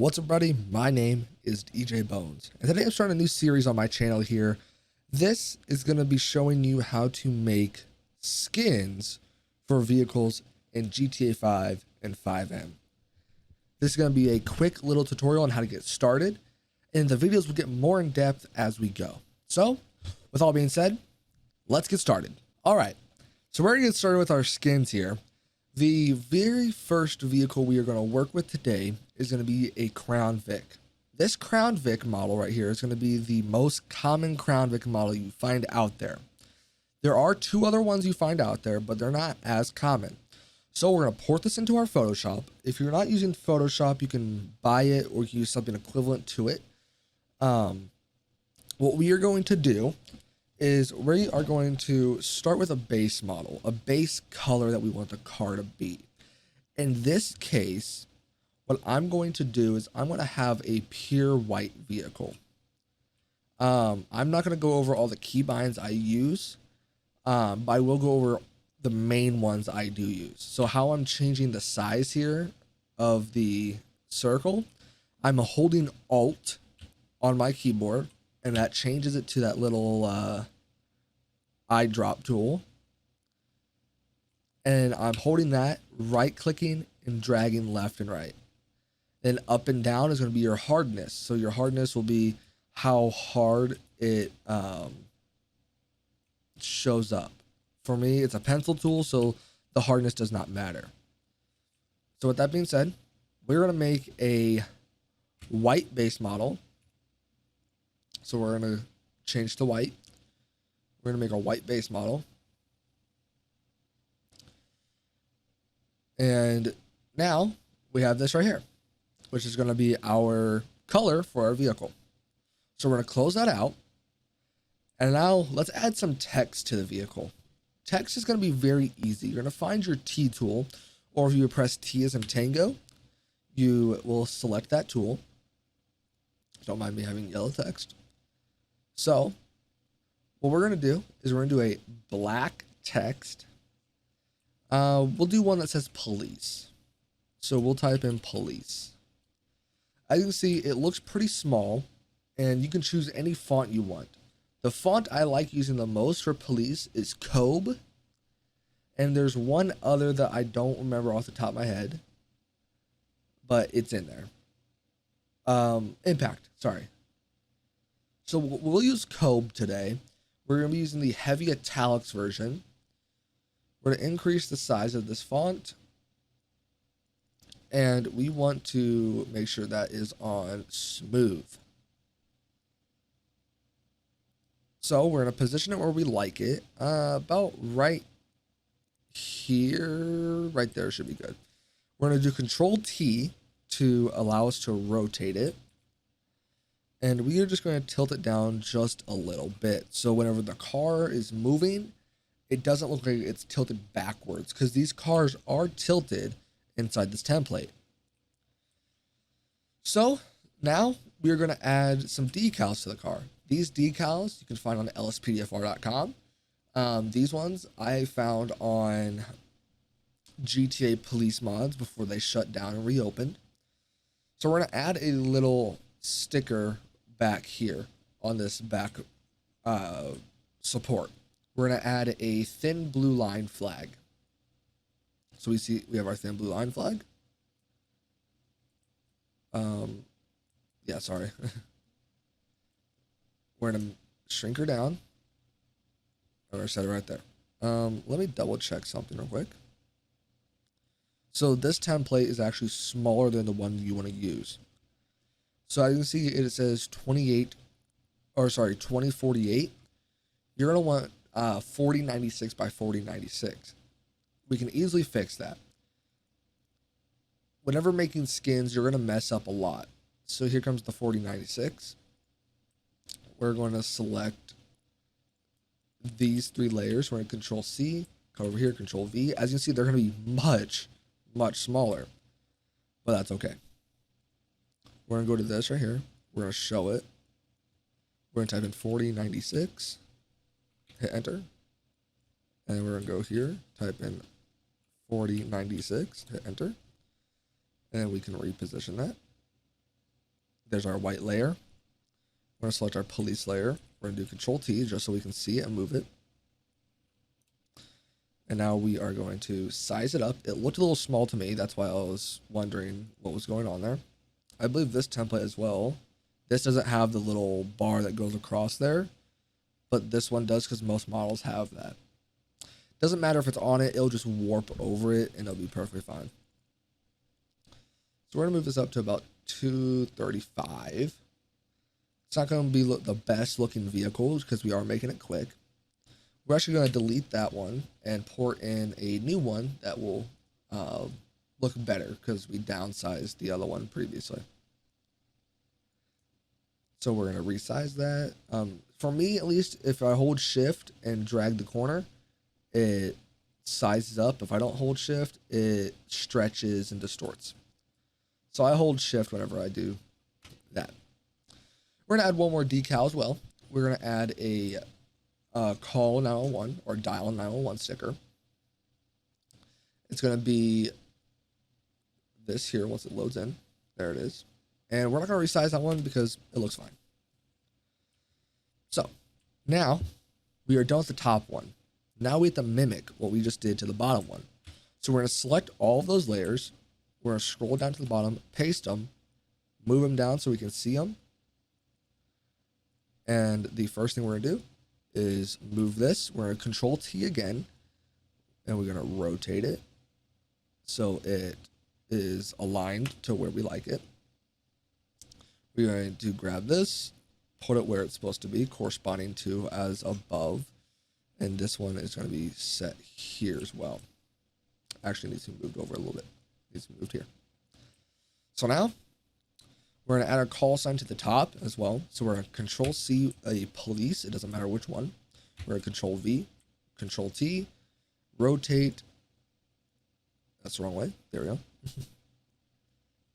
What's up, buddy? My name is DJ Bones, and today I'm starting a new series on my channel here. This is going to be showing you how to make skins for vehicles in GTA 5 and FiveM. This is going to be a quick little tutorial on how to get started, and the videos will get more in depth as we go. So, with all being said, let's get started. All right, so we're going to get started with our skins here. The very first vehicle we are going to work with today is going to be a Crown Vic. This Crown Vic model right here is going to be the most common Crown Vic model you find out there. There are two other ones you find out there, but they're not as common. So we're going to port this into our Photoshop. If you're not using Photoshop, you can buy it or use something equivalent to it. What we are going to do is we are going to start with a base model, a base color that we want the car to be. In this case, what I'm going to do is I'm going to have a pure white vehicle. I'm not going to go over all the keybinds I use, but I will go over the main ones I do use. So how I'm changing the size here of the circle, I'm holding Alt on my keyboard, and that changes it to that little eyedrop tool. And I'm holding that, right clicking and dragging left and right. Then up and down is going to be your hardness. So your hardness will be how hard it shows up. For me, it's a pencil tool, so the hardness does not matter. So with that being said, we're going to make a white base model. So we're going to change to white. We're going to make a white base model. And now we have this right here, which is going to be our color for our vehicle. So we're going to close that out. And now let's add some text to the vehicle. Text is going to be very easy. You're going to find your T tool, or if you press T as in Tango, you will select that tool. Don't mind me having yellow text. So what we're going to do is we're going to do a black text. We'll do one that says police. So we'll type in police. As you can see, it looks pretty small, and you can choose any font you want. The font I like using the most for police is Kobe, and there's one other that I don't remember off the top of my head, but it's in there. Impact, sorry. So we'll use Kobe today. We're going to be using the heavy italics version. We're going to increase the size of this font, and we want to make sure that is on smooth. So we're going to position it where we like it, about right here, right there should be good. We're going to do Control T to allow us to rotate it. And we are just going to tilt it down just a little bit. So whenever the car is moving, it doesn't look like it's tilted backwards, because these cars are tilted inside this template. So now we are going to add some decals to the car. These decals you can find on lspdfr.com. These ones I found on GTA Police Mods before they shut down and reopened. So we're going to add a little sticker back here on this back support. We're going to add a thin blue line flag. So we have our thin blue line flag. Yeah, sorry. We're going to shrink her down. I'm going to set it right there. Let me double check something real quick. So this template is actually smaller than the one you want to use. So as you can see, it says 2048. You're going to want 4096 by 4096. We can easily fix that. Whenever making skins, you're going to mess up a lot. So here comes the 4096. We're going to select these three layers. We're going to Control C, come over here, Control V. As you can see, they're going to be much, much smaller, but that's okay. We're going to go to this right here. We're going to show it. We're going to type in 4096, hit enter. And we're going to go here, type in 4096, hit enter. And we can reposition that. There's our white layer. We're going to select our police layer. We're going to do Control T just so we can see it and move it. And now we are going to size it up. It looked a little small to me. That's why I was wondering what was going on there. I believe this template as well. This doesn't have the little bar that goes across there, but this one does because most models have that. Doesn't matter if it's on it, it'll just warp over it and it'll be perfectly fine. So we're gonna move this up to about 235. It's not gonna be the best looking vehicle because we are making it quick. We're actually gonna delete that one and port in a new one that will look better because we downsized the other one previously. So we're gonna resize that. For me, at least, if I hold shift and drag the corner, it sizes up. If I don't hold shift, it stretches and distorts. So I hold shift whenever I do that. We're gonna add one more decal as well. We're gonna add a call 911 or dial 911 sticker. It's gonna be this here once it loads in. There it is. And we're not gonna resize that one because it looks fine. So now we are done with the top one. Now we have to mimic what we just did to the bottom one. So we're going to select all of those layers. We're going to scroll down to the bottom, paste them, move them down so we can see them. And the first thing we're going to do is move this. We're going to Control T again, and we're going to rotate it so it is aligned to where we like it. We're going to grab this, put it where it's supposed to be, corresponding to as above. And this one is going to be set here as well. Actually needs to be moved over a little bit. Needs to be moved here. So now we're going to add our call sign to the top as well. So we're going to Control C a police. It doesn't matter which one. We're going to Control V, Control T, rotate. That's the wrong way. There we go.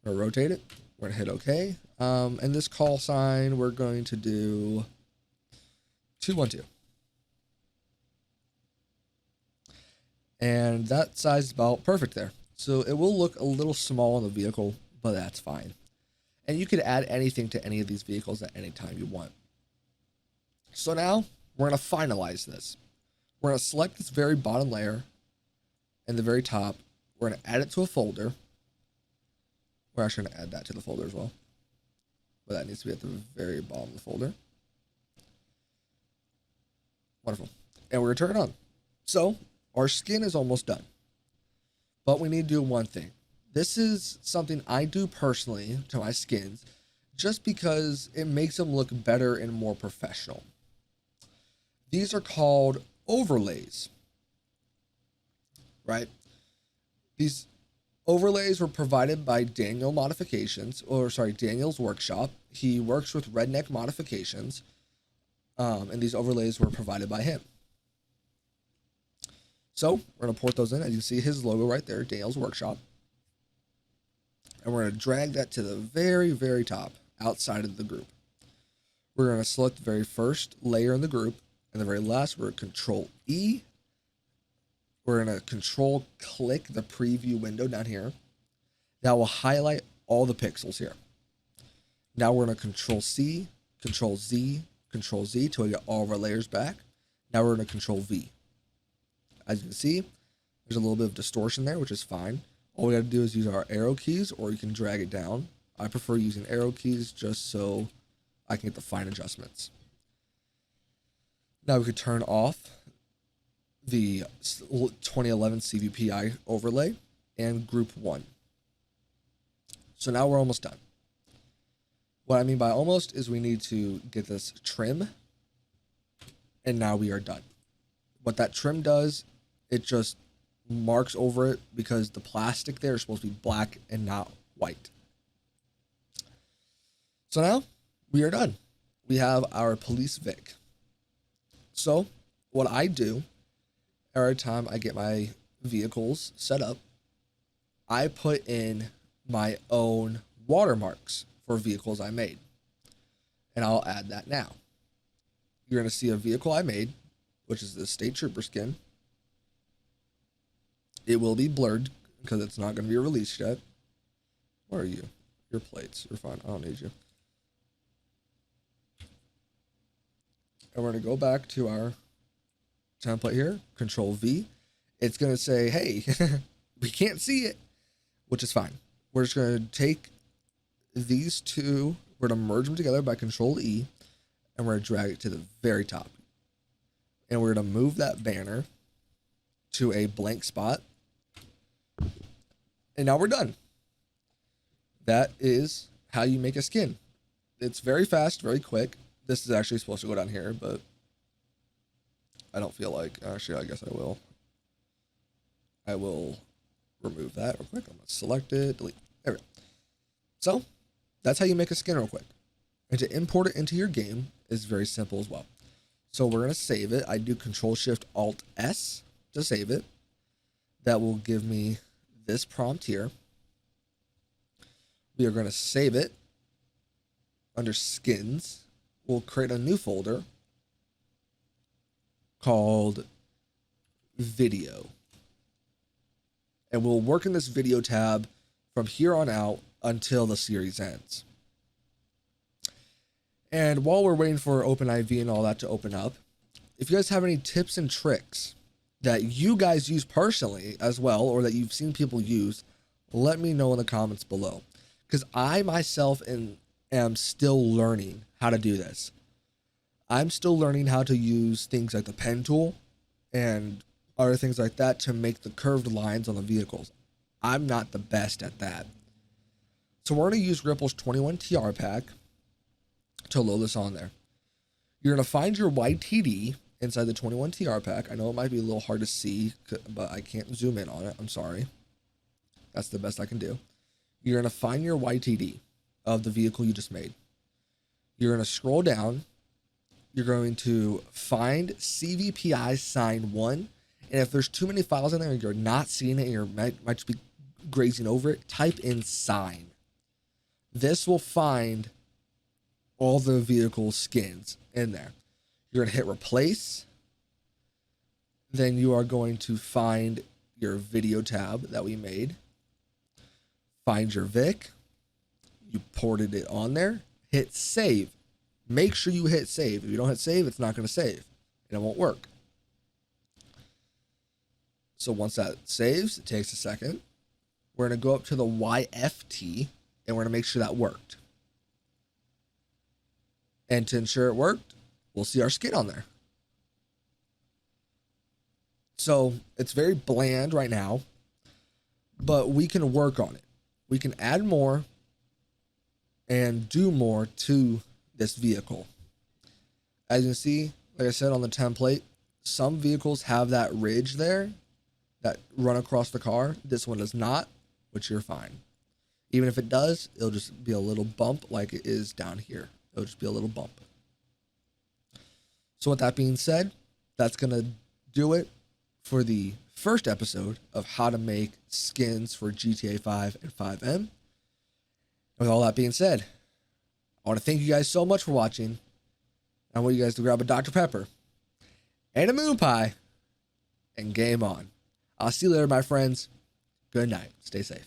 We're going to rotate it. We're going to hit OK. And this call sign, we're going to do 212. And that size is about perfect there. So it will look a little small in the vehicle, but that's fine. And you could add anything to any of these vehicles at any time you want. So now we're going to finalize this. We're going to select this very bottom layer and the very top. We're going to add it to a folder. We're actually going to add that to the folder as well. But that needs to be at the very bottom of the folder. Wonderful. And we're going to turn it on. So our skin is almost done, but we need to do one thing. This is something I do personally to my skins just because it makes them look better and more professional. These are called overlays, right? These overlays were provided by Daniel's workshop. He works with Redneck Modifications, and these overlays were provided by him. So we're going to port those in. As you can see his logo right there, Daniel's Workshop. And we're going to drag that to the very, very top outside of the group. We're going to select the very first layer in the group. And the very last, we're going to Control E. We're going to Control click the preview window down here. That will highlight all the pixels here. Now we're going to Control C, Control Z till we get all of our layers back. Now we're going to Control V. As you can see, there's a little bit of distortion there, which is fine. All we got to do is use our arrow keys, or you can drag it down. I prefer using arrow keys just so I can get the fine adjustments. Now we could turn off the 2011 CVPI overlay and group 1. So now we're almost done. What I mean by almost is we need to get this trim, and now we are done. What that trim does, it just marks over it because the plastic there is supposed to be black and not white. So now we are done. We have our police Vic. So what I do every time I get my vehicles set up, I put in my own watermarks for vehicles I made. And I'll add that now. You're going to see a vehicle I made, which is the State Trooper skin. It will be blurred because it's not going to be released yet. Where are you? Your plates. You're fine. I don't need you. And we're going to go back to our template here, Control V. It's going to say, hey, we can't see it, which is fine. We're just going to take these two, we're going to merge them together by Control E, and we're going to drag it to the very top. And we're going to move that banner to a blank spot. And now we're done. That is how you make a skin. It's very fast, very quick. This is actually supposed to go down here, but I don't feel like, actually, I guess I will. I will remove that real quick. I'm going to select it, delete. There we go. So that's how you make a skin real quick. And to import it into your game is very simple as well. So we're going to save it. I do Control-Shift-Alt-S to save it. That will give me this prompt here. We are going to save it under skins. We'll create a new folder called video. And we'll work in this video tab from here on out until the series ends. And while we're waiting for OpenIV and all that to open up, if you guys have any tips and tricks that you guys use personally as well, or that you've seen people use, let me know in the comments below. Because I myself am still learning how to do this. I'm still learning how to use things like the pen tool and other things like that to make the curved lines on the vehicles. I'm not the best at that. So we're going to use Ripple's 21 TR pack to load this on there. You're going to find your YTD inside the 21 TR pack. I know it might be a little hard to see, but I can't zoom in on it. I'm sorry. That's the best I can do. You're going to find your YTD of the vehicle you just made. You're going to scroll down. You're going to find CVPI sign 1. And if there's too many files in there and you're not seeing it and you might just be grazing over it, type in sign. This will find all the vehicle skins in there. You're going to hit replace. Then you are going to find your video tab that we made. Find your Vic. You ported it on there. Hit save. Make sure you hit save. If you don't hit save, it's not going to save and it won't work. So once that saves, it takes a second. We're going to go up to the YFT and we're going to make sure that worked. And to ensure it worked, we'll see our skin on there. So it's very bland right now, but we can work on it. We can add more and do more to this vehicle. As you can see, like I said on the template, some vehicles have that ridge there that run across the car. This one does not, which you're fine. Even if it does, it'll just be a little bump like it is down here. It'll just be a little bump. So with that being said, that's going to do it for the first episode of how to make skins for GTA 5 and FiveM. With all that being said, I want to thank you guys so much for watching. I want you guys to grab a Dr. Pepper and a moon pie and game on. I'll see you later, my friends. Good night. Stay safe.